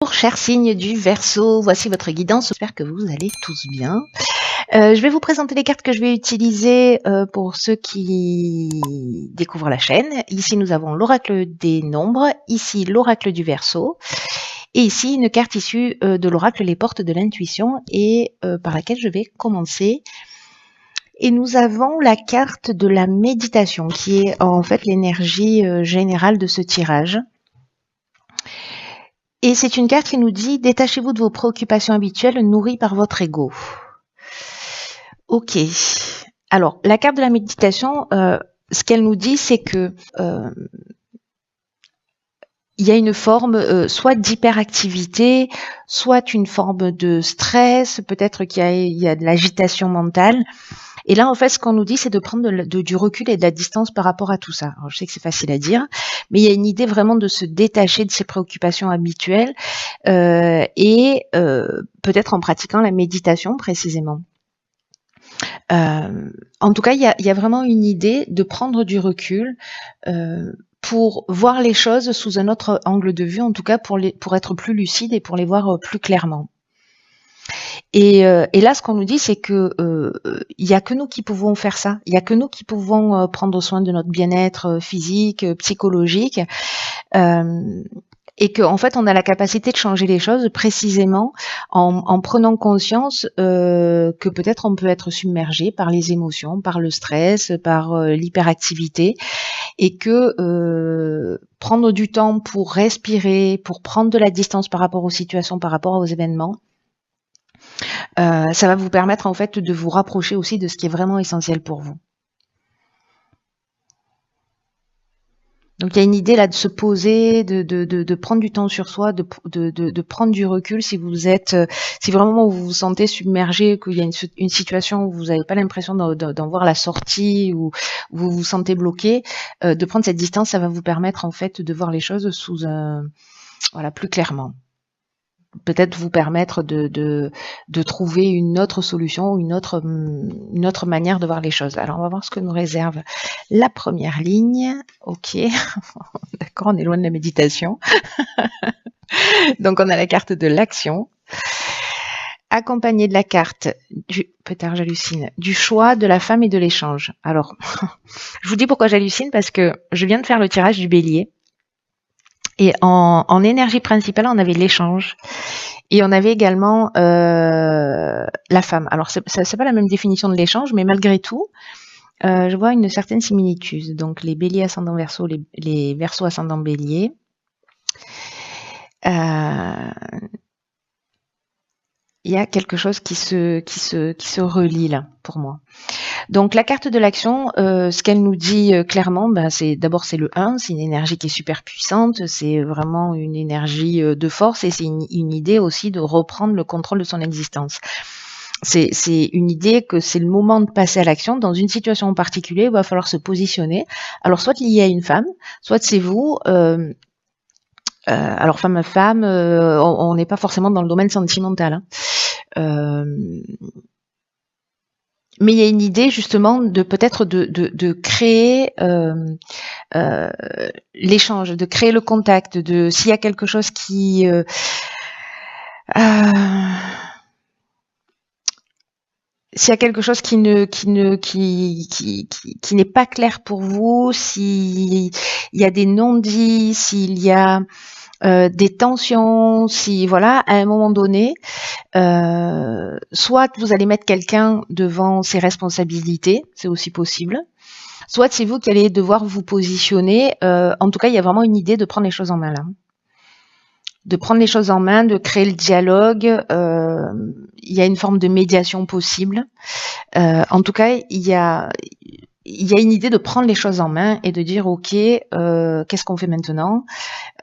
Bonjour, chers signes du Verseau, voici votre guidance, j'espère que vous allez tous bien. Je vais vous présenter les cartes que je vais utiliser pour ceux qui découvrent la chaîne. Ici, nous avons l'oracle des nombres, ici l'oracle du Verseau, et ici une carte issue de l'oracle Les Portes de l'Intuition et par laquelle je vais commencer. Et nous avons la carte de la méditation qui est en fait l'énergie générale de ce tirage. Et c'est une carte qui nous dit « Détachez-vous de vos préoccupations habituelles nourries par votre ego ». Ok. Alors, la carte de la méditation, ce qu'elle nous dit, c'est que il y a une forme soit d'hyperactivité, soit une forme de stress, peut-être qu'il y a de l'agitation mentale. Et là, en fait, ce qu'on nous dit, c'est de prendre du recul et de la distance par rapport à tout ça. Alors, je sais que c'est facile à dire, mais il y a une idée vraiment de se détacher de ses préoccupations habituelles et peut-être en pratiquant la méditation précisément. En tout cas, il y a vraiment une idée de prendre du recul pour voir les choses sous un autre angle de vue, en tout cas pour être plus lucide et pour les voir plus clairement. Et là, ce qu'on nous dit, c'est que il y a que nous qui pouvons faire ça. Il y a que nous qui pouvons prendre soin de notre bien-être physique, psychologique, et qu'en fait, on a la capacité de changer les choses précisément en prenant conscience que peut-être on peut être submergé par les émotions, par le stress, par l'hyperactivité, et que prendre du temps pour respirer, pour prendre de la distance par rapport aux situations, par rapport aux événements, ça va vous permettre en fait de vous rapprocher aussi de ce qui est vraiment essentiel pour vous. Donc il y a une idée là de se poser, de prendre du temps sur soi, de prendre du recul si vous êtes, si vraiment vous vous sentez submergé, qu'il y a une situation où vous n'avez pas l'impression d'en voir la sortie ou vous vous sentez bloqué, de prendre cette distance, ça va vous permettre en fait de voir les choses sous voilà, plus clairement. Peut-être vous permettre de trouver une autre solution ou une autre manière de voir les choses. Alors, on va voir ce que nous réserve la première ligne. Ok, d'accord, on est loin de la méditation. Donc, on a la carte de l'action, accompagnée de la carte peut-être j'hallucine, du choix, de la femme et de l'échange. Alors, je vous dis pourquoi j'hallucine, parce que je viens de faire le tirage du bélier. Et en énergie principale, on avait l'échange. Et on avait également la femme. Alors, c'est pas la même définition de l'échange, mais malgré tout, je vois une certaine similitude. Donc, les béliers ascendant verseau, les verseaux ascendant bélier. Il y a quelque chose qui se relie là, pour moi. Donc la carte de l'action, ce qu'elle nous dit clairement, c'est d'abord c'est le 1, c'est une énergie qui est super puissante, c'est vraiment une énergie de force et c'est une idée aussi de reprendre le contrôle de son existence. C'est une idée que c'est le moment de passer à l'action. Dans une situation en particulier, il va falloir se positionner. Alors soit lié à une femme, soit c'est vous. Alors femme à femme, on n'est pas forcément dans le domaine sentimental. Hein. Mais il y a une idée justement de peut-être de créer l'échange, de créer le contact, de s'il y a quelque chose qui s'il y a quelque chose qui n'est pas clair pour vous, s'il y a des non-dits, s'il y a des tensions, si voilà, à un moment donné, soit vous allez mettre quelqu'un devant ses responsabilités, c'est aussi possible, soit c'est vous qui allez devoir vous positionner. En tout cas, il y a vraiment une idée de prendre les choses en main là. De prendre les choses en main, de créer le dialogue. Il y a une forme de médiation possible. En tout cas, il y a une idée de prendre les choses en main et de dire ok, qu'est-ce qu'on fait maintenant?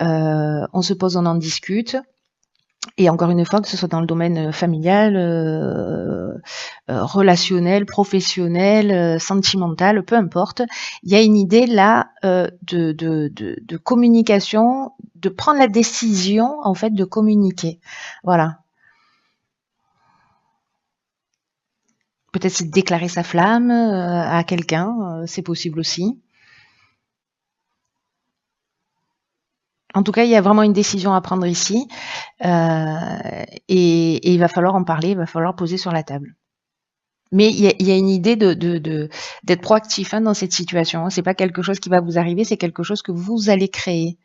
On se pose, on en discute. Et encore une fois, que ce soit dans le domaine familial, relationnel, professionnel, sentimental, peu importe, il y a une idée là de communication, de prendre la décision en fait de communiquer. Voilà. Peut-être c'est de déclarer sa flamme à quelqu'un, c'est possible aussi. En tout cas, il y a vraiment une décision à prendre ici, et il va falloir en parler, il va falloir poser sur la table. Mais il y a une idée d'être proactif dans cette situation. C'est pas quelque chose qui va vous arriver, c'est quelque chose que vous allez créer.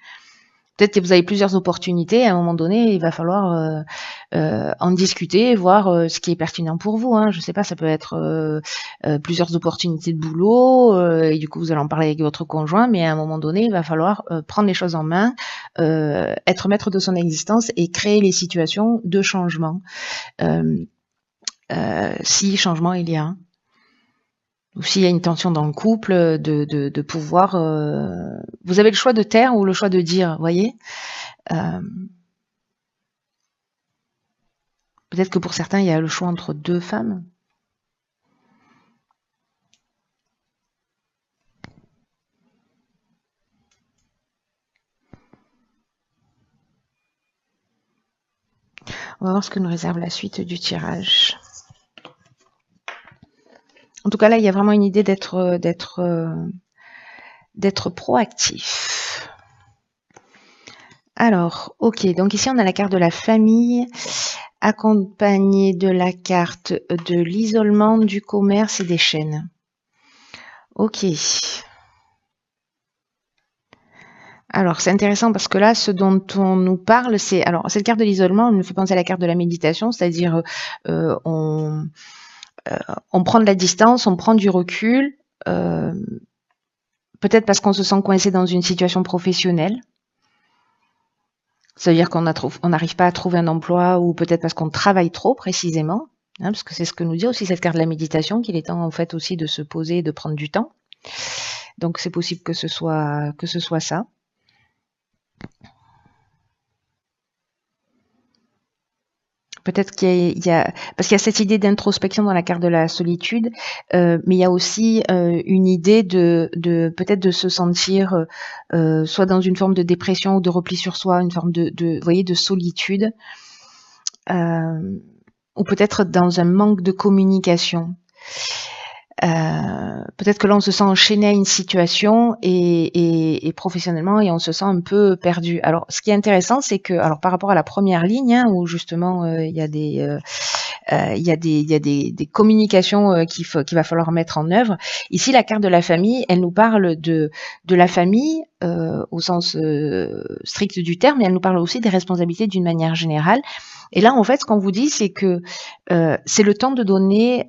Peut-être que vous avez plusieurs opportunités. À un moment donné, il va falloir en discuter, voir ce qui est pertinent pour vous. Je sais pas, ça peut être plusieurs opportunités de boulot, et du coup vous allez en parler avec votre conjoint. Mais à un moment donné, il va falloir prendre les choses en main, être maître de son existence et créer les situations de changement. Si changement il y a. Ou s'il y a une tension dans le couple, de pouvoir... vous avez le choix de taire ou le choix de dire, voyez. Peut-être que pour certains, il y a le choix entre deux femmes. On va voir ce que nous réserve la suite du tirage. En tout cas, là, il y a vraiment une idée d'être proactif. Alors, ok, donc ici on a la carte de la famille, accompagnée de la carte de l'isolement, du commerce et des chaînes. Ok. Alors, c'est intéressant parce que là, ce dont on nous parle, c'est... Alors, cette carte de l'isolement, elle me fait penser à la carte de la méditation, c'est-à-dire on prend de la distance, on prend du recul, peut-être parce qu'on se sent coincé dans une situation professionnelle. Ça veut dire qu'on n'arrive pas à trouver un emploi, ou peut-être parce qu'on travaille trop précisément, parce que c'est ce que nous dit aussi cette carte de la méditation, qu'il est temps en fait aussi de se poser et de prendre du temps. Donc c'est possible que ce soit ça. Peut-être qu'il y a parce qu'il y a cette idée d'introspection dans la carte de la solitude, mais il y a aussi une idée de peut-être de se sentir soit dans une forme de dépression ou de repli sur soi, une forme vous voyez, de solitude, ou peut-être dans un manque de communication. Peut-être que là on se sent enchaîné à une situation et professionnellement, et on se sent un peu perdu. Alors ce qui est intéressant, c'est que, alors par rapport à la première ligne, où justement il y a des communications qu'il va falloir mettre en œuvre. Ici, la carte de la famille, elle nous parle de la famille au sens strict du terme, mais elle nous parle aussi des responsabilités d'une manière générale. Et là, en fait, ce qu'on vous dit, c'est que c'est le temps de donner...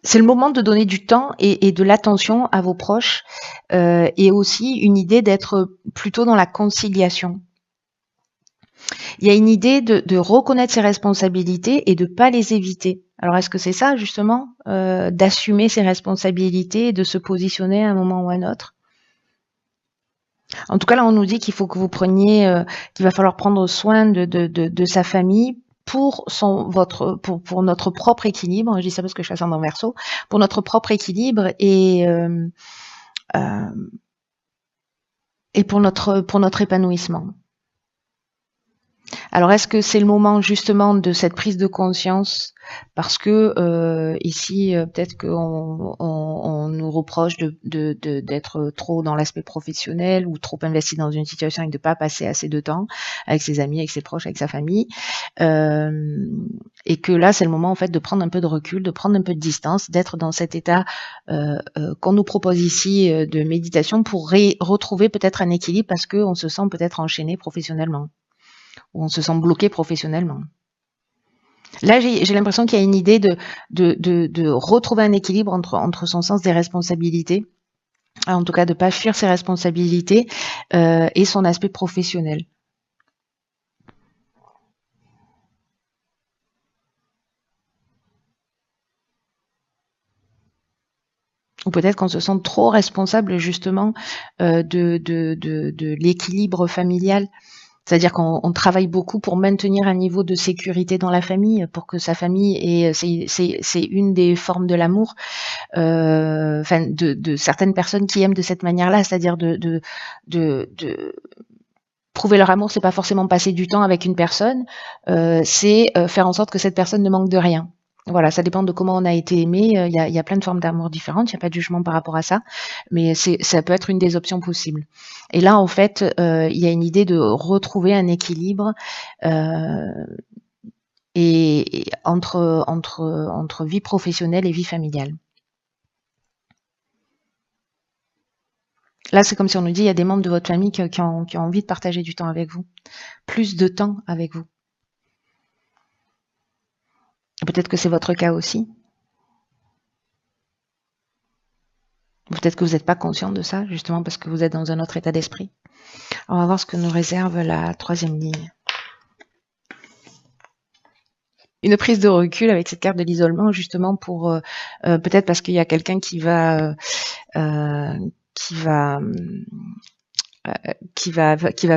c'est le moment de donner du temps et de l'attention à vos proches, et aussi une idée d'être plutôt dans la conciliation. Il y a une idée de reconnaître ses responsabilités et de pas les éviter. Alors est-ce que c'est ça justement, d'assumer ses responsabilités et de se positionner à un moment ou à un autre? En tout cas, là, on nous dit qu'il faut que vous preniez, qu'il va falloir prendre soin de sa famille pour notre propre équilibre. Je dis ça parce que je suis ascendant Verseau, pour notre propre équilibre et pour notre épanouissement. Alors, est-ce que c'est le moment justement de cette prise de conscience? Parce que ici, peut-être qu'on nous reproche d'être trop dans l'aspect professionnel ou trop investi dans une situation et de ne pas passer assez de temps avec ses amis, avec ses proches, avec sa famille. Et que là, c'est le moment en fait de prendre un peu de recul, de prendre un peu de distance, d'être dans cet état qu'on nous propose ici de méditation pour retrouver peut-être un équilibre, parce qu'on se sent peut-être enchaîné professionnellement. Où on se sent bloqué professionnellement. Là, j'ai l'impression qu'il y a une idée de retrouver un équilibre entre son sens des responsabilités, en tout cas de ne pas fuir ses responsabilités, et son aspect professionnel. Ou peut-être qu'on se sent trop responsable justement de l'équilibre familial. C'est-à-dire qu'on travaille beaucoup pour maintenir un niveau de sécurité dans la famille, pour que sa famille ait... C'est une des formes de l'amour, enfin de certaines personnes qui aiment de cette manière-là, c'est-à-dire de prouver leur amour, c'est pas forcément passer du temps avec une personne, c'est faire en sorte que cette personne ne manque de rien. Voilà, ça dépend de comment on a été aimé. Il y a plein de formes d'amour différentes. Il n'y a pas de jugement par rapport à ça, mais ça peut être une des options possibles. Et là, en fait, il y a une idée de retrouver un équilibre et entre vie professionnelle et vie familiale. Là, c'est comme si on nous dit il y a des membres de votre famille qui ont envie de partager du temps avec vous, plus de temps avec vous. Peut-être que c'est votre cas aussi. Peut-être que vous n'êtes pas conscient de ça, justement parce que vous êtes dans un autre état d'esprit. On va voir ce que nous réserve la troisième ligne. Une prise de recul avec cette carte de l'isolement, justement pour peut-être parce qu'il y a quelqu'un qui va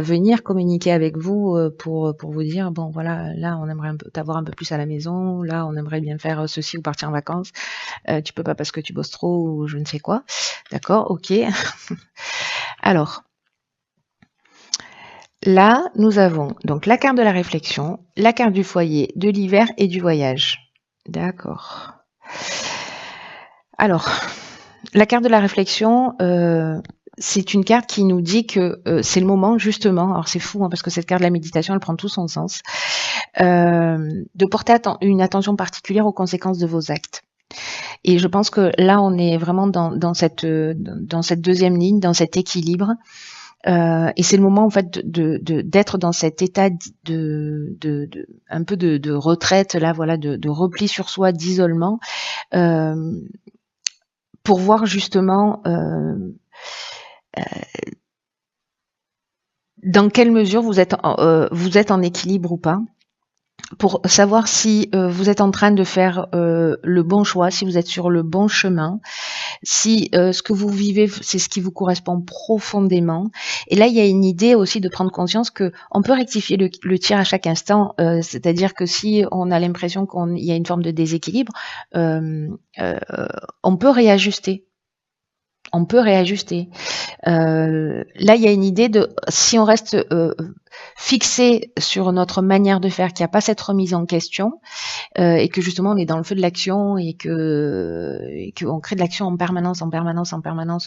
venir communiquer avec vous pour vous dire bon voilà, là on aimerait t'avoir un peu plus à la maison, là on aimerait bien faire ceci ou partir en vacances, tu peux pas parce que tu bosses trop ou je ne sais quoi. D'accord, ok. Alors là nous avons donc la carte de la réflexion, la carte du foyer, de l'hiver et du voyage. D'accord. Alors la carte de la réflexion, c'est une carte qui nous dit que c'est le moment justement, alors c'est fou hein, parce que cette carte de la méditation elle prend tout son sens, de porter une attention particulière aux conséquences de vos actes. Et je pense que là on est vraiment dans cette deuxième ligne, dans cet équilibre, et c'est le moment en fait d'être dans cet état un peu de retraite là, voilà, de repli sur soi, d'isolement, pour voir justement dans quelle mesure vous êtes en équilibre ou pas, pour savoir si vous êtes en train de faire le bon choix, si vous êtes sur le bon chemin, si ce que vous vivez, c'est ce qui vous correspond profondément. Et là, il y a une idée aussi de prendre conscience que on peut rectifier le tir à chaque instant, c'est-à-dire que si on a l'impression qu'il y a une forme de déséquilibre, on peut réajuster. On peut réajuster. Là, il y a une idée de si on reste fixé sur notre manière de faire, qu'il n'y a pas cette remise en question, et que justement on est dans le feu de l'action et qu'on crée de l'action en permanence,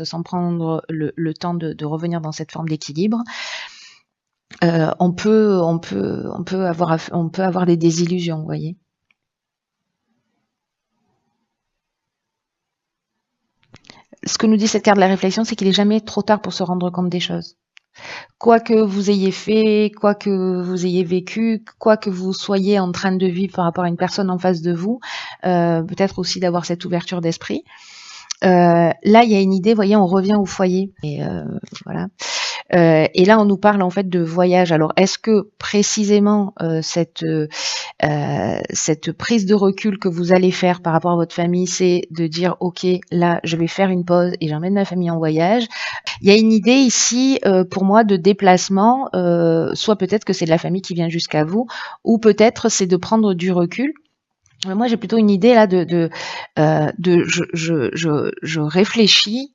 sans prendre le temps de revenir dans cette forme d'équilibre, on peut avoir des désillusions, vous voyez. Ce que nous dit cette carte de la réflexion, c'est qu'il n'est jamais trop tard pour se rendre compte des choses. Quoi que vous ayez fait, quoi que vous ayez vécu, quoi que vous soyez en train de vivre par rapport à une personne en face de vous, peut-être aussi d'avoir cette ouverture d'esprit. Là, il y a une idée, vous voyez, on revient au foyer. Et voilà. Et là, on nous parle en fait de voyage. Alors, est-ce que précisément cette prise de recul que vous allez faire par rapport à votre famille, c'est de dire, ok, là, je vais faire une pause et j'emmène ma famille en voyage. Il y a une idée ici, pour moi, de déplacement. Soit peut-être que c'est de la famille qui vient jusqu'à vous, ou peut-être c'est de prendre du recul. Moi, j'ai plutôt une idée là je réfléchis.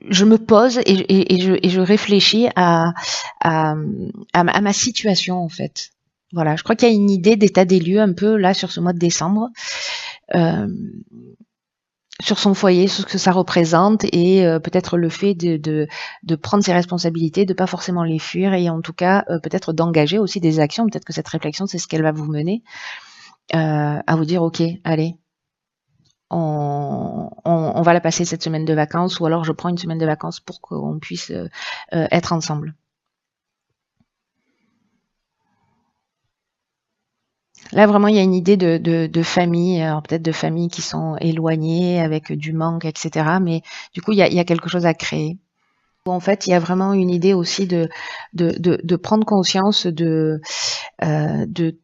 Je me pose et je réfléchis à ma situation en fait. Voilà, je crois qu'il y a une idée d'état des lieux un peu là sur ce mois de décembre, sur son foyer, sur ce que ça représente et peut-être le fait de prendre ses responsabilités, de pas forcément les fuir et en tout cas peut-être d'engager aussi des actions. Peut-être que cette réflexion c'est ce qu'elle va vous mener à vous dire ok, allez. On va la passer cette semaine de vacances ou alors je prends une semaine de vacances pour qu'on puisse être ensemble. Là, vraiment, il y a une idée de famille, alors peut-être de familles qui sont éloignées avec du manque, etc. Mais du coup, il y a quelque chose à créer. En fait, il y a vraiment une idée aussi de prendre conscience de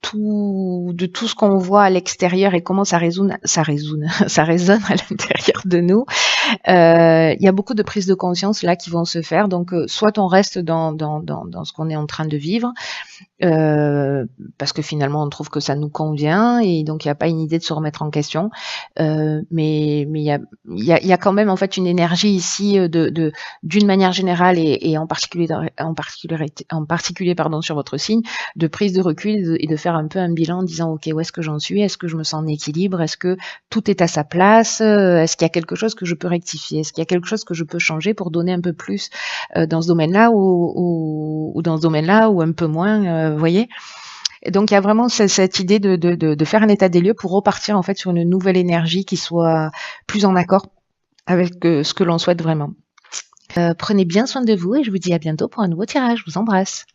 tout ce qu'on voit à l'extérieur et comment ça résonne à l'intérieur de nous. Il y a beaucoup de prises de conscience là qui vont se faire. Donc, soit on reste dans ce qu'on est en train de vivre, parce que finalement on trouve que ça nous convient et donc il n'y a pas une idée de se remettre en question. Mais il y a quand même en fait une énergie ici d'une manière générale et en particulier pardon sur votre signe, de prise de recul et de faire un peu un bilan en disant ok, où est-ce que j'en suis, est-ce que je me sens en équilibre, est-ce que tout est à sa place, est-ce qu'il y a quelque chose que je peux rectifier, est-ce qu'il y a quelque chose que je peux changer pour donner un peu plus dans ce domaine-là ou dans ce domaine-là ou un peu moins, vous voyez. Et donc il y a vraiment cette idée de faire un état des lieux pour repartir en fait sur une nouvelle énergie qui soit plus en accord avec ce que l'on souhaite vraiment. Prenez bien soin de vous et je vous dis à bientôt pour un nouveau tirage. Je vous embrasse.